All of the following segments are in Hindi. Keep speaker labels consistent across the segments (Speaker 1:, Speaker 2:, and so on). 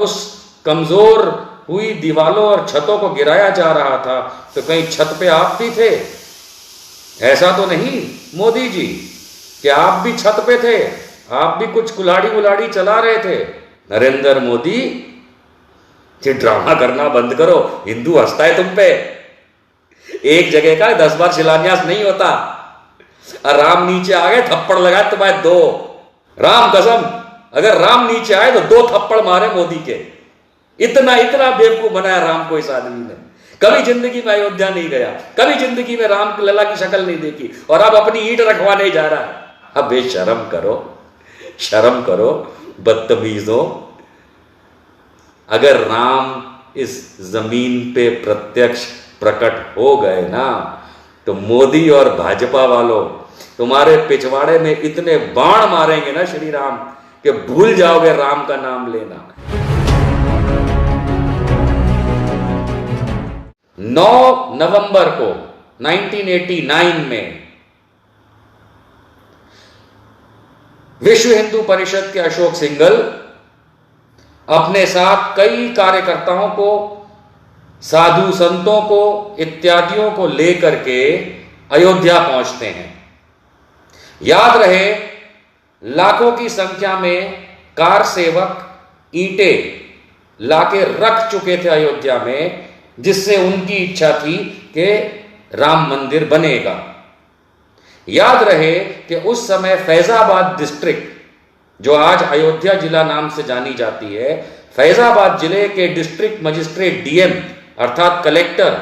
Speaker 1: उस कमजोर हुई दीवारों और छतों को गिराया जा रहा था, तो कहीं छत पे आप भी थे? ऐसा तो नहीं मोदी जी कि आप भी छत पे थे, आप भी कुछ कुल्हाड़ी उलाड़ी चला रहे थे। नरेंद्र मोदी ये ड्रामा करना बंद करो, हिंदू हंसता है तुम पे। एक जगह का 10 बार शिलान्यास नहीं होता। और राम नीचे आ गए, थप्पड़ लगाए तुम्हारे 2। राम कसम, अगर राम नीचे आए तो 2 थप्पड़ मारे मोदी के। इतना इतना बेवकूफ बनाया राम को इस आदमी ने। कभी जिंदगी में अयोध्या नहीं गया, कभी जिंदगी में राम लला की शक्ल नहीं देखी, और अब अपनी ईंट रखवाने जा रहा है। अब बेशरम करो, शर्म करो बदतमीजों। अगर राम इस जमीन पे प्रत्यक्ष प्रकट हो गए ना, तो मोदी और भाजपा वालों तुम्हारे पिछवाड़े में इतने बाण मारेंगे ना श्री राम कि भूल जाओगे राम का नाम लेना। 9 नवंबर को 1989 में विश्व हिंदू परिषद के अशोक सिंघल अपने साथ कई कार्यकर्ताओं को, साधु संतों को इत्यादियों को लेकर के अयोध्या पहुंचते हैं। याद रहे, लाखों की संख्या में कार सेवक ईंटें लाके रख चुके थे अयोध्या में, जिससे उनकी इच्छा थी कि राम मंदिर बनेगा। याद रहे कि उस समय फैजाबाद डिस्ट्रिक्ट, जो आज अयोध्या जिला नाम से जानी जाती है, फैजाबाद जिले के डिस्ट्रिक्ट मजिस्ट्रेट डीएम अर्थात कलेक्टर,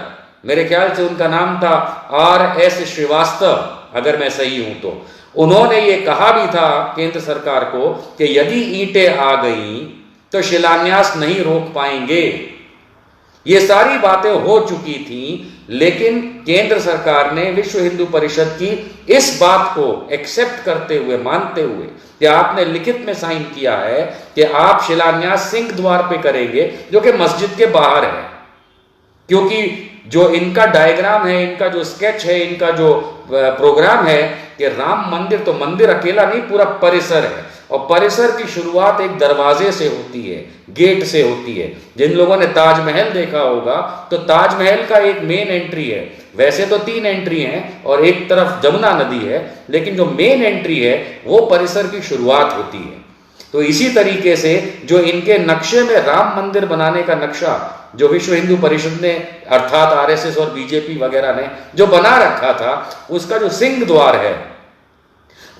Speaker 1: मेरे ख्याल से उनका नाम था RS श्रीवास्तव, अगर मैं सही हूं तो, उन्होंने ये कहा भी था केंद्र सरकार को कि यदि ईंटें आ गई तो शिलान्यास नहीं रोक पाएंगे। ये सारी बातें हो चुकी थी, लेकिन केंद्र सरकार ने विश्व हिंदू परिषद की इस बात को एक्सेप्ट करते हुए, मानते हुए कि आपने लिखित में साइन किया है कि आप शिलान्यास सिंह द्वार पे करेंगे, जो कि मस्जिद के बाहर है। क्योंकि जो इनका डायग्राम है, इनका जो स्केच है, इनका जो प्रोग्राम है कि राम मंदिर, तो मंदिर अकेला नहीं, पूरा परिसर है, और परिसर की शुरुआत एक दरवाजे से होती है, गेट से होती है। जिन लोगों ने ताजमहल देखा होगा, तो ताजमहल का एक मेन एंट्री है, वैसे तो 3 एंट्री हैं और एक तरफ जमुना नदी है, लेकिन जो मेन एंट्री है वो परिसर की शुरुआत होती है। तो इसी तरीके से जो इनके नक्शे में राम मंदिर बनाने का नक्शा, जो विश्व हिंदू परिषद ने अर्थात RSS और बीजेपी वगैरह ने जो बना रखा था, उसका जो सिंह द्वार है,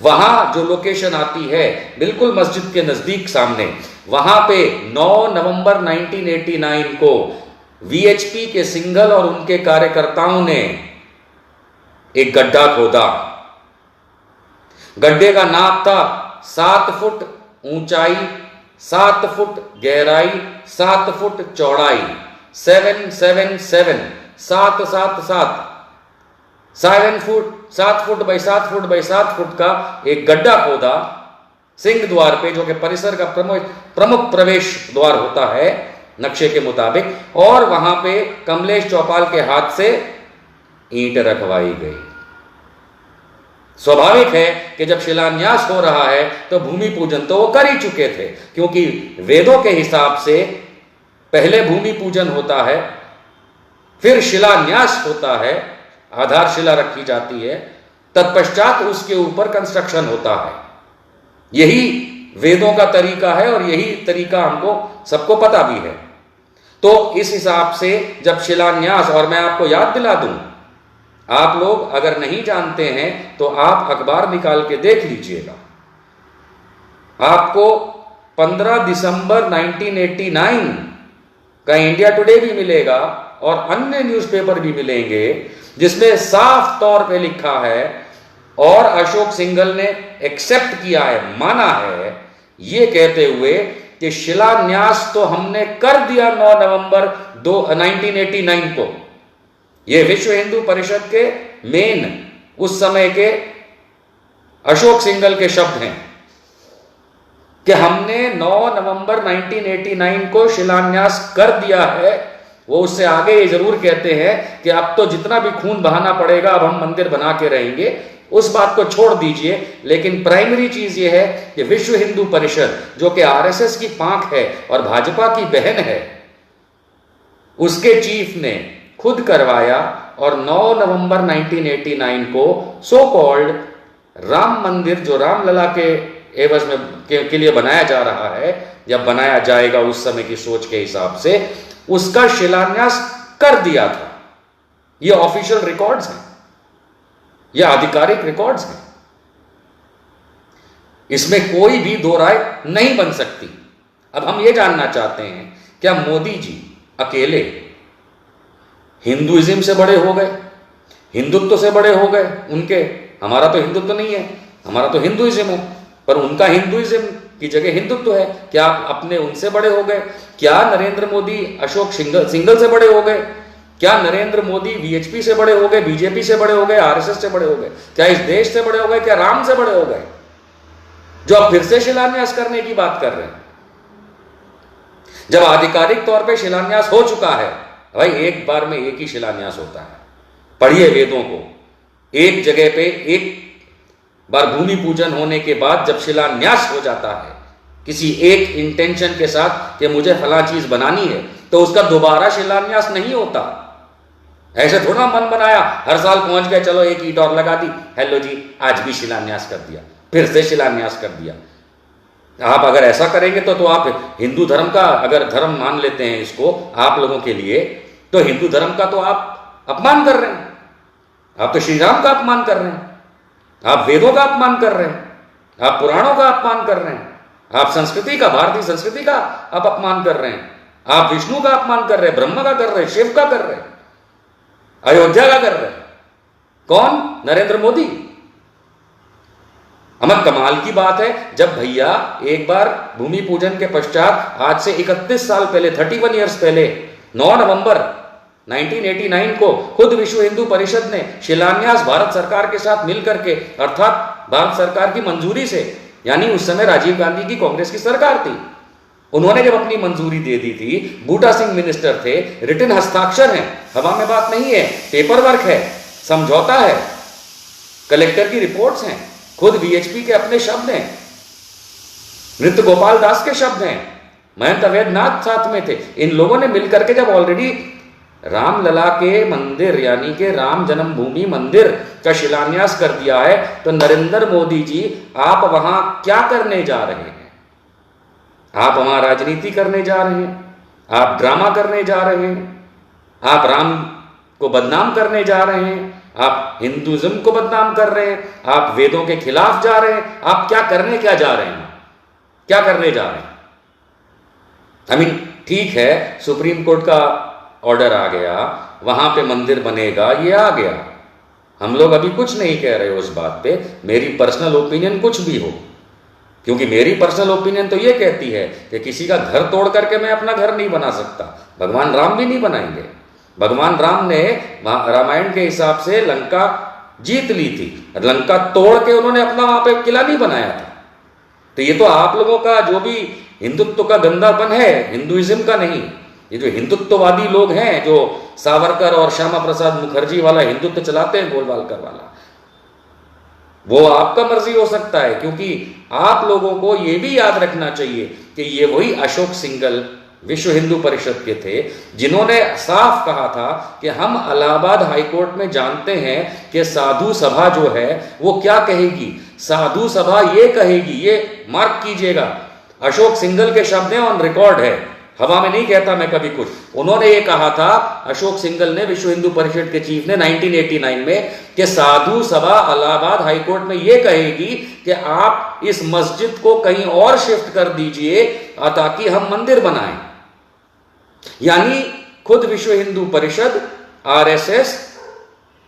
Speaker 1: वहां जो लोकेशन आती है बिल्कुल मस्जिद के नजदीक सामने, वहां पे 9 नवंबर 1989 को VHP के सिंघल और उनके कार्यकर्ताओं ने एक गड्ढा खोदा। गड्ढे का नाप था 7 फुट ऊंचाई, 7 फुट गहराई, 7 फुट चौड़ाई, 777 7 foot by 7 foot by 7 foot का एक गड्ढा खोदा सिंह द्वार पे, जो कि परिसर का प्रमुख प्रवेश द्वार होता है नक्शे के मुताबिक, और वहां पे कमलेश चौपाल के हाथ से ईंट रखवाई गई। स्वाभाविक है कि जब शिलान्यास हो रहा है तो भूमि पूजन तो वो कर ही चुके थे, क्योंकि वेदों के हिसाब से पहले भूमि पूजन होता है, फिर शिलान्यास होता है, आधारशिला रखी जाती है, तत्पश्चात उसके ऊपर कंस्ट्रक्शन होता है। यही वेदों का तरीका है और यही तरीका हमको सबको पता भी है। तो इस हिसाब से जब शिलान्यास, और मैं आपको याद दिला दूं, आप लोग अगर नहीं जानते हैं तो आप अखबार निकाल के देख लीजिएगा, आपको 15 दिसंबर 1989 का इंडिया टुडे भी मिलेगा और अन्य न्यूज़पेपर भी मिलेंगे, जिसमें साफ तौर पे लिखा है और अशोक सिंघल ने एक्सेप्ट किया है, माना है, ये कहते हुए कि शिलान्यास तो हमने कर दिया 9 नवंबर 1989 को। ये विश्व हिंदू परिषद के मेन उस समय के अशोक सिंघल के शब्द हैं कि हमने 9 नवंबर 1989 को शिलान्यास कर दिया है। वो उससे आगे ये जरूर कहते हैं कि अब तो जितना भी खून बहाना पड़ेगा, अब हम मंदिर बना के रहेंगे, उस बात को छोड़ दीजिए, लेकिन प्राइमरी चीज यह है कि विश्व हिंदू परिषद जो कि आरएसएस की पांख है और भाजपा की बहन है, उसके चीफ ने खुद करवाया और 9 नवंबर 1989 को सो कॉल्ड राम मंदिर, जो रामलला के एवज में के लिए बनाया जा रहा है या बनाया जाएगा उस समय की सोच के हिसाब से, उसका शिलान्यास कर दिया था। ये ऑफिशियल रिकॉर्ड्स हैं, ये आधिकारिक रिकॉर्ड्स हैं, इसमें कोई भी दो राय नहीं बन सकती। अब हम ये जानना चाहते हैं, क्या मोदी जी अकेले हिंदुइज्म से बड़े हो गए, हिंदुत्व से बड़े हो गए उनके? हमारा तो हिंदुत्व नहीं है, हमारा तो हिंदुइज्म है, पर उनका हिंदुइज्म की जगह हिंदुत्व है। क्या आप अपने उनसे बड़े हो गए? क्या नरेंद्र मोदी अशोक सिंघल से बड़े हो गए? क्या नरेंद्र मोदी वीएचपी से बड़े हो गए, बीजेपी से बड़े हो गए, आरएसएस से बड़े हो गए? क्या इस देश से बड़े हो गए? क्या राम से बड़े हो गए, जो अब फिर से शिलान्यास करने की बात कर रहे हैं? जब आधिकारिक तौर पे शिलान्यास हो चुका है, भाई एक बार में एक ही शिलान्यास होता है। पढ़िए वेदों को, एक जगह पे एक बार भूमि पूजन होने के बाद जब शिलान्यास हो जाता है किसी एक इंटेंशन के साथ कि मुझे फला चीज बनानी है, तो उसका दोबारा शिलान्यास नहीं होता। ऐसे थोड़ा मन बनाया, हर साल पहुंच गए, चलो एक ईंट और लगा दी, हेलो जी आज भी शिलान्यास कर दिया, फिर से शिलान्यास कर दिया। आप अगर ऐसा करेंगे तो आप हिंदू धर्म का अगर धर्म मान लेते हैं इसको आप लोगों के लिए, तो हिंदू धर्म का तो आप अपमान कर रहे हैं। आप तो श्री राम का अपमान कर रहे हैं, आप वेदों का अपमान कर रहे हैं, आप पुराणों का अपमान कर रहे हैं, आप संस्कृति का, भारतीय संस्कृति का आप अपमान कर रहे हैं, आप विष्णु का अपमान कर रहे हैं, ब्रह्म का कर रहे हैं, शिव का कर रहे हैं, अयोध्या का कर रहे हैं। कौन? नरेंद्र मोदी। अमर कमाल की बात है, जब भैया एक बार भूमि पूजन के पश्चात आज से 31 साल पहले, 31 ईयर्स पहले, 9 नवंबर 1989 को खुद विश्व हिंदू परिषद ने शिलान्यास भारत सरकार के साथ मिलकर के, अर्थात भारत सरकार की मंजूरी से, यानी उस समय राजीव गांधी की कांग्रेस की सरकार थी, उन्होंने जब अपनी मंजूरी दे दी थी, बूटा सिंह मिनिस्टर थे, रिटन हस्ताक्षर हैं, हवा में बात नहीं है, पेपर वर्क है, समझौता है, कलेक्टर की रिपोर्ट्स हैं, खुद वीएचपी के अपने शब्द हैं, नृत्य गोपाल दास के शब्द हैं, महंत अवैधनाथ साथ में थे। इन लोगों ने मिलकर के जब ऑलरेडी रामलला के मंदिर यानी कि राम जन्मभूमि मंदिर का शिलान्यास कर दिया है, तो नरेंद्र मोदी जी आप वहां क्या करने जा रहे हैं? आप वहां राजनीति करने जा रहे हैं, आप ड्रामा करने जा रहे हैं, आप राम को बदनाम करने जा रहे हैं, आप हिंदुइज्म को बदनाम कर रहे हैं, आप वेदों के खिलाफ जा रहे हैं। आप क्या करने क्या जा रहे हैं? क्या करने जा रहे हैं? आई मीन ठीक है, सुप्रीम कोर्ट का ऑर्डर आ गया, वहां पे मंदिर बनेगा, ये आ गया, हम लोग अभी कुछ नहीं कह रहे उस बात पे। मेरी पर्सनल ओपिनियन कुछ भी हो, क्योंकि मेरी पर्सनल ओपिनियन तो ये कहती है कि किसी का घर तोड़ करके मैं अपना घर नहीं बना सकता। भगवान राम भी नहीं बनाएंगे। भगवान राम ने रामायण के हिसाब से लंका जीत ली थी, लंका तोड़ के उन्होंने अपना वहां पे किला नहीं बनाया था। तो ये तो आप लोगों का जो भी हिंदुत्व का गंदापन है, हिंदुइज्म का नहीं। ये जो हिंदुत्ववादी लोग हैं, जो सावरकर और श्यामा प्रसाद मुखर्जी वाला हिंदुत्व चलाते हैं, गोलवालकर वाला, वो आपका मर्जी हो सकता है, क्योंकि आप लोगों को ये भी याद रखना चाहिए कि ये वही अशोक सिंघल विश्व हिंदू परिषद के थे जिन्होंने साफ कहा था कि हम इलाहाबाद हाईकोर्ट में जानते हैं कि साधु सभा जो है वो क्या कहेगी। साधु सभा ये कहेगी, ये मार्क कीजिएगा, अशोक सिंघल के शब्द हैं, ऑन रिकॉर्ड है, हवा में नहीं कहता मैं कभी कुछ। उन्होंने ये कहा था, अशोक सिंघल ने, विश्व हिंदू परिषद के चीफ ने 1989 में, कि साधु सभा इलाहाबाद हाईकोर्ट में ये कहेगी कि आप इस मस्जिद को कहीं और शिफ्ट कर दीजिए ताकि हम मंदिर बनाएं। यानी खुद विश्व हिंदू परिषद, आरएसएस,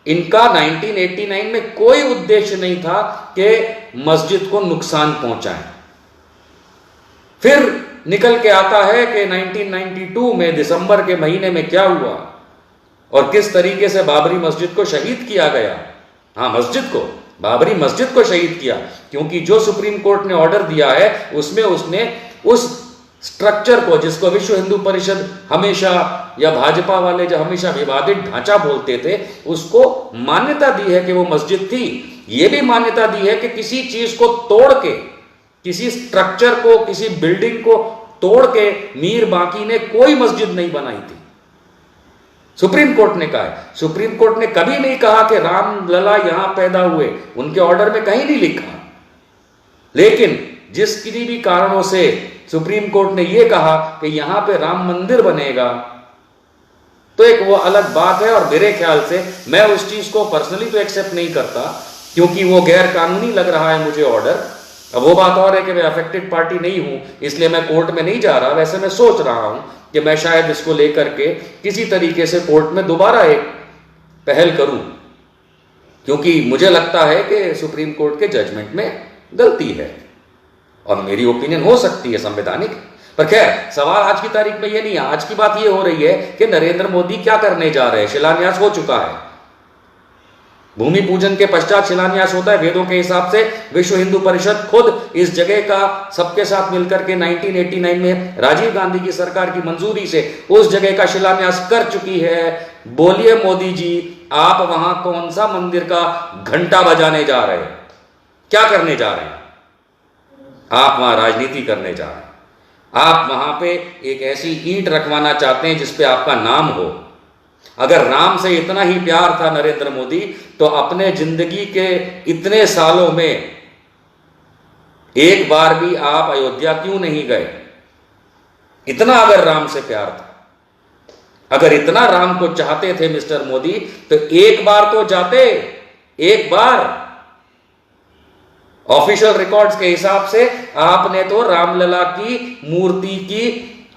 Speaker 1: इनका 1989 में कोई उद्देश्य नहीं था कि मस्जिद को नुकसान पहुंचाएं। फिर निकल के आता है कि 1992 में दिसंबर के महीने में क्या हुआ और किस तरीके से बाबरी मस्जिद को शहीद किया गया। हाँ, मस्जिद को, बाबरी मस्जिद को शहीद किया, क्योंकि जो सुप्रीम कोर्ट ने ऑर्डर दिया है उसमें उसने उस स्ट्रक्चर को, जिसको विश्व हिंदू परिषद हमेशा, या भाजपा वाले जो हमेशा विवादित ढांचा बोलते थे, उसको मान्यता दी है कि वो मस्जिद थी। यह भी मान्यता दी है कि किसी चीज को तोड़ के, किसी स्ट्रक्चर को, किसी बिल्डिंग को तोड़ के मीर बांकी ने कोई मस्जिद नहीं बनाई थी। सुप्रीम कोर्ट ने कहा है। सुप्रीम कोर्ट ने कभी नहीं कहा कि रामलला यहां पैदा हुए, उनके ऑर्डर में कहीं नहीं लिखा। लेकिन जिस किसी भी कारणों से सुप्रीम कोर्ट ने यह कहा कि यहां पे राम मंदिर बनेगा, तो एक वो अलग बात है। और मेरे ख्याल से मैं उस चीज को पर्सनली तो एक्सेप्ट नहीं करता, क्योंकि वो गैर कानूनी लग रहा है मुझे ऑर्डर। अब वो बात और है कि मैं अफेक्टेड पार्टी नहीं हूं, इसलिए मैं कोर्ट में नहीं जा रहा। वैसे मैं सोच रहा हूं कि मैं शायद इसको लेकर के किसी तरीके से कोर्ट में दोबारा एक पहल करूं, क्योंकि मुझे लगता है कि सुप्रीम कोर्ट के जजमेंट में गलती है और मेरी ओपिनियन हो सकती है संवैधानिक। पर खैर, सवाल आज की तारीख में ये नहीं है। आज की बात ये हो रही है कि नरेंद्र मोदी क्या करने जा रहे हैं। शिलान्यास हो चुका है, भूमि पूजन के पश्चात शिलान्यास होता है। वेदों के हिसाब से विश्व हिंदू परिषद खुद इस जगह का सबके साथ मिलकर के 1989 में राजीव गांधी की सरकार की मंजूरी से उस जगह का शिलान्यास कर चुकी है। बोलिए मोदी जी, आप वहां कौन सा मंदिर का घंटा बजाने जा रहे हैं? क्या करने जा रहे हैं? आप वहां राजनीति करने जा रहे हैं। आप वहां पे एक ऐसी ईंट रखवाना चाहते हैं जिसपे आपका नाम हो। अगर राम से इतना ही प्यार था नरेंद्र मोदी, तो अपने जिंदगी के इतने सालों में एक बार भी आप अयोध्या क्यों नहीं गए? इतना अगर राम से प्यार था, अगर इतना राम को चाहते थे मिस्टर मोदी, तो एक बार तो जाते। एक बार ऑफिशियल रिकॉर्ड्स के हिसाब से आपने तो रामलला की मूर्ति की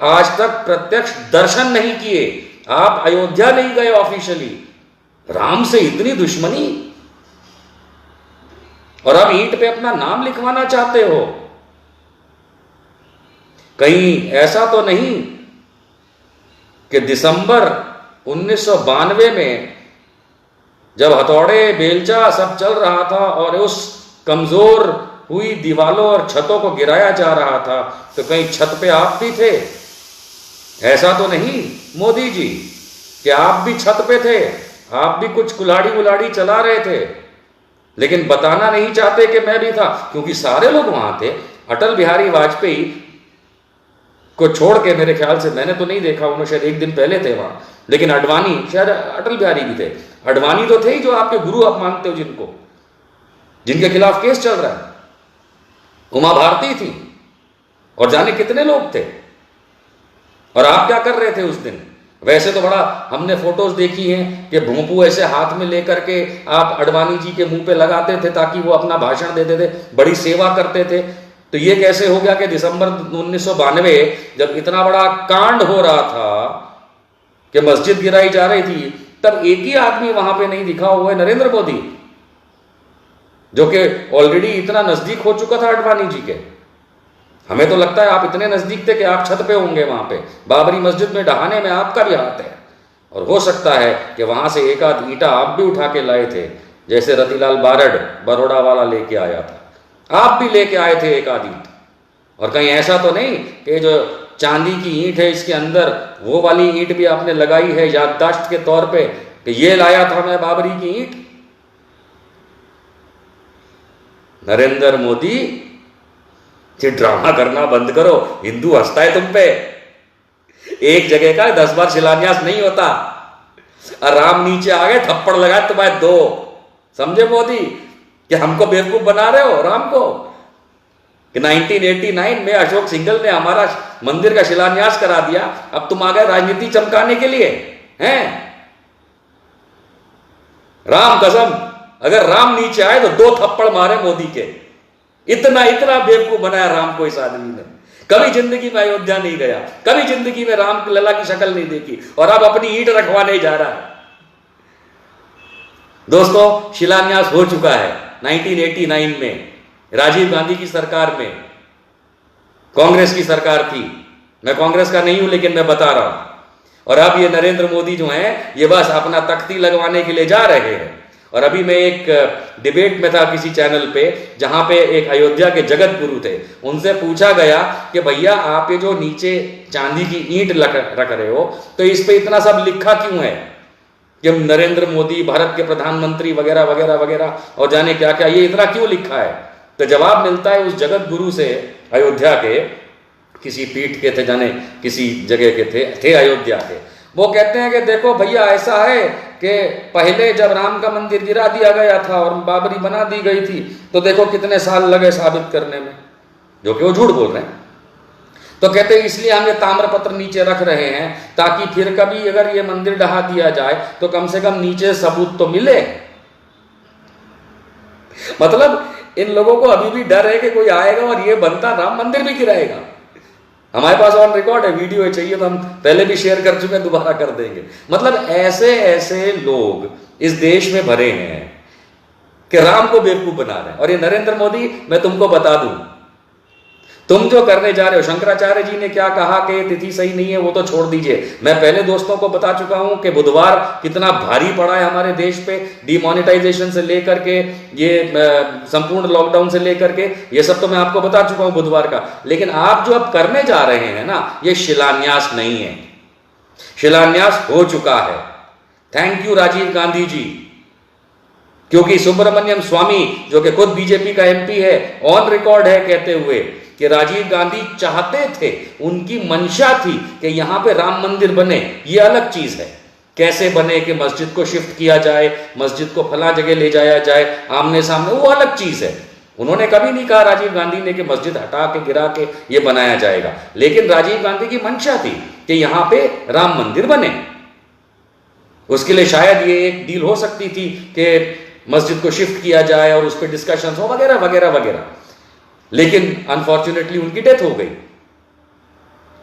Speaker 1: आज तक प्रत्यक्ष दर्शन नहीं किए। आप अयोध्या नहीं गए ऑफिशियली। राम से इतनी दुश्मनी, और अब ईंट पे अपना नाम लिखवाना चाहते हो। कहीं ऐसा तो नहीं कि दिसंबर 1992 में जब हथौड़े बेलचा सब चल रहा था और उस कमजोर हुई दीवारों और छतों को गिराया जा रहा था, तो कहीं छत पे आप भी थे? ऐसा तो नहीं मोदी जी कि आप भी छत पे थे, आप भी कुछ कुल्हाड़ी उलाड़ी चला रहे थे, लेकिन बताना नहीं चाहते कि मैं भी था, क्योंकि सारे लोग वहां थे। अटल बिहारी वाजपेयी को छोड़ के मेरे ख्याल से, मैंने तो नहीं देखा, उन्होंने शायद एक दिन पहले थे वहां, लेकिन अडवाणी, शायद अटल बिहारी भी थे। अडवाणी तो थे ही, जो आपके गुरु आप मानते हो, जिनके खिलाफ केस चल रहा है। उमा भारती थी, और जाने कितने लोग थे। और आप क्या कर रहे थे उस दिन? वैसे तो बड़ा हमने फोटोज देखी हैं कि भोंपू ऐसे हाथ में लेकर के आप अडवाणी जी के मुंह पे लगाते थे ताकि वो अपना भाषण देते थे, बड़ी सेवा करते थे। तो ये कैसे हो गया कि दिसंबर 1992 जब इतना बड़ा कांड हो रहा था कि मस्जिद गिराई जा रही थी, तब एक ही आदमी वहां पे नहीं दिखा हुआ है, नरेंद्र मोदी, जो कि ऑलरेडी इतना नजदीक हो चुका था अडवाणी जी के। हमें तो लगता है आप इतने नजदीक थे कि आप छत पे होंगे वहां पे। बाबरी मस्जिद में ढहाने में आपका भी हाथ है, और हो सकता है कि वहां से एक आध ईंटा आप भी उठा के लाए थे, जैसे रतिलाल बारड़ बड़ौदा वाला लेके आया था, आप भी लेके आए थे एक आध ईंट। और कहीं ऐसा तो नहीं कि जो चांदी की ईंट है इसके अंदर वो वाली ईंट भी आपने लगाई है याददाश्त के तौर पे कि ये लाया था मैं बाबरी की ईंट? नरेंद्र मोदी, ये ड्रामा करना बंद करो। हिंदू हंसता है तुम पे। एक जगह का 10 बार शिलान्यास नहीं होता, और राम नीचे आ गए, थप्पड़ लगाए तुम्हारे 2। समझे मोदी कि हमको बेवकूफ बना रहे हो राम को? कि 1989 में अशोक सिंघल ने हमारा मंदिर का शिलान्यास करा दिया, अब तुम आ गए राजनीति चमकाने के लिए हैं? राम कसम, अगर राम नीचे आए तो 2 थप्पड़ मारे मोदी के। इतना बेवकूफ बनाया राम को इस आदमी ने। कभी जिंदगी में अयोध्या नहीं गया, कभी जिंदगी में राम लला की शक्ल नहीं देखी, और अब अपनी ईंट रखवाने जा रहा है। दोस्तों, शिलान्यास हो चुका है 1989 में, राजीव गांधी की सरकार में। कांग्रेस की सरकार थी, मैं कांग्रेस का नहीं हूं लेकिन मैं बता रहा हूं। और अब ये नरेंद्र मोदी जो हैं, ये बस अपना तख्ती लगवाने के लिए जा रहे हैं। और अभी मैं एक डिबेट में था किसी चैनल पे, जहां पे एक अयोध्या के जगत गुरु थे, उनसे पूछा गया कि भैया आप ये जो नीचे चांदी की ईंट रख रहे हो, तो इस पे इतना सब लिखा क्यों है? कि नरेंद्र मोदी भारत के प्रधानमंत्री वगैरह वगैरह वगैरह और जाने क्या क्या, ये इतना क्यों लिखा है? तो जवाब मिलता है उस जगत गुरु से, अयोध्या के किसी पीठ के थे, जाने किसी जगह के थे अयोध्या के। वो कहते हैं कि देखो भैया, ऐसा है कि पहले जब राम का मंदिर गिरा दिया गया था और बाबरी बना दी गई थी, तो देखो कितने साल लगे साबित करने में, जो कि वो झूठ बोल रहे हैं। तो कहते हैं इसलिए हम ये ताम्रपत्र नीचे रख रहे हैं, ताकि फिर कभी अगर ये मंदिर ढहा दिया जाए तो कम से कम नीचे सबूत तो मिले। मतलब इन लोगों को अभी भी डर है कि कोई आएगा और ये बनता राम मंदिर भी गिराएगा। हमारे पास ऑन रिकॉर्ड है, वीडियो है, चाहिए तो हम पहले भी शेयर कर चुके हैं, दोबारा कर देंगे। मतलब ऐसे ऐसे लोग इस देश में भरे हैं कि राम को बेवकूफ बना रहे हैं। और ये नरेंद्र मोदी, मैं तुमको बता दूं, तुम जो करने जा रहे हो, शंकराचार्य जी ने क्या कहा कि तिथि सही नहीं है वो तो छोड़ दीजिए। मैं पहले दोस्तों को बता चुका हूं कि बुधवार कितना भारी पड़ा है हमारे देश पे, डिमोनेटाइजेशन से लेकर के ये संपूर्ण लॉकडाउन से लेकर के, ये सब तो मैं आपको बता चुका हूं बुधवार का। लेकिन आप जो अब करने जा रहे हैं ना, ये शिलान्यास नहीं है, शिलान्यास हो चुका है। थैंक यू राजीव गांधी जी, क्योंकि सुब्रमण्यम स्वामी जो कि खुद बीजेपी का एमपी है, ऑन रिकॉर्ड है कहते हुए कि राजीव गांधी चाहते थे, उनकी मंशा थी कि यहां पे राम मंदिर बने। ये अलग चीज है, कैसे बने कि मस्जिद को शिफ्ट किया जाए, मस्जिद को फला जगह ले जाया जाए आमने सामने, वो अलग चीज है। उन्होंने कभी नहीं कहा राजीव गांधी ने कि मस्जिद हटा के गिरा के ये बनाया जाएगा, लेकिन राजीव गांधी की मंशा थी कि यहां पे राम मंदिर बने। उसके लिए शायद ये एक डील हो सकती थी कि मस्जिद को शिफ्ट किया जाए और उस पर डिस्कशन हो वगैरह वगैरह वगैरह, लेकिन अनफॉर्चुनेटली उनकी डेथ हो गई।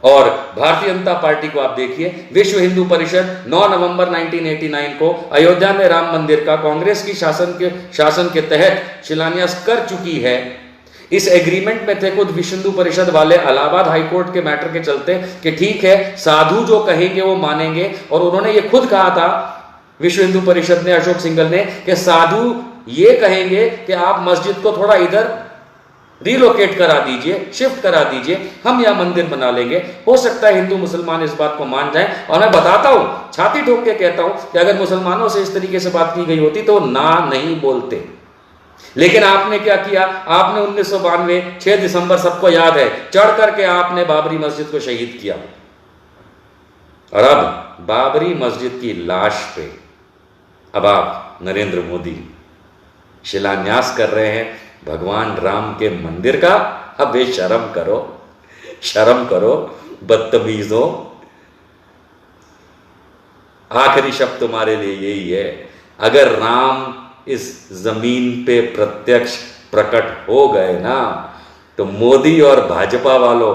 Speaker 1: और भारतीय जनता पार्टी को आप देखिए, विश्व हिंदू परिषद 9 नवंबर 1989 को अयोध्या में राम मंदिर का कांग्रेस की शासन के तहत शिलान्यास कर चुकी है। इस एग्रीमेंट में थे खुद विश्व हिंदू परिषद वाले, इलाहाबाद हाईकोर्ट के मैटर के चलते कि ठीक है साधु जो कहेंगे वो मानेंगे। और उन्होंने ये खुद कहा था, विश्व हिंदू परिषद ने, अशोक सिंघल ने, कि साधु ये कहेंगे कि आप मस्जिद को थोड़ा इधर रिलोकेट करा दीजिए, शिफ्ट करा दीजिए, हम यहां मंदिर बना लेंगे। हो सकता है हिंदू मुसलमान इस बात को मान जाएं। और मैं बताता हूं, छाती ठोक के कहता हूं कि अगर मुसलमानों से इस तरीके से बात की गई होती तो ना नहीं बोलते। लेकिन आपने क्या किया, आपने 1992 6 दिसंबर सबको याद है, चढ़ करके आपने बाबरी मस्जिद को शहीद किया। और अब बाबरी मस्जिद की लाश पे अब आप नरेंद्र मोदी शिलान्यास कर रहे हैं भगवान राम के मंदिर का। अब बेशरम करो, शर्म करो बदतमीजों। आखिरी शब्द तुम्हारे लिए यही है, अगर राम इस जमीन पे प्रत्यक्ष प्रकट हो गए ना, तो मोदी और भाजपा वालों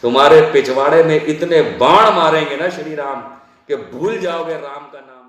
Speaker 1: तुम्हारे पिछवाड़े में इतने बाण मारेंगे ना श्री राम, कि भूल जाओगे राम का नाम।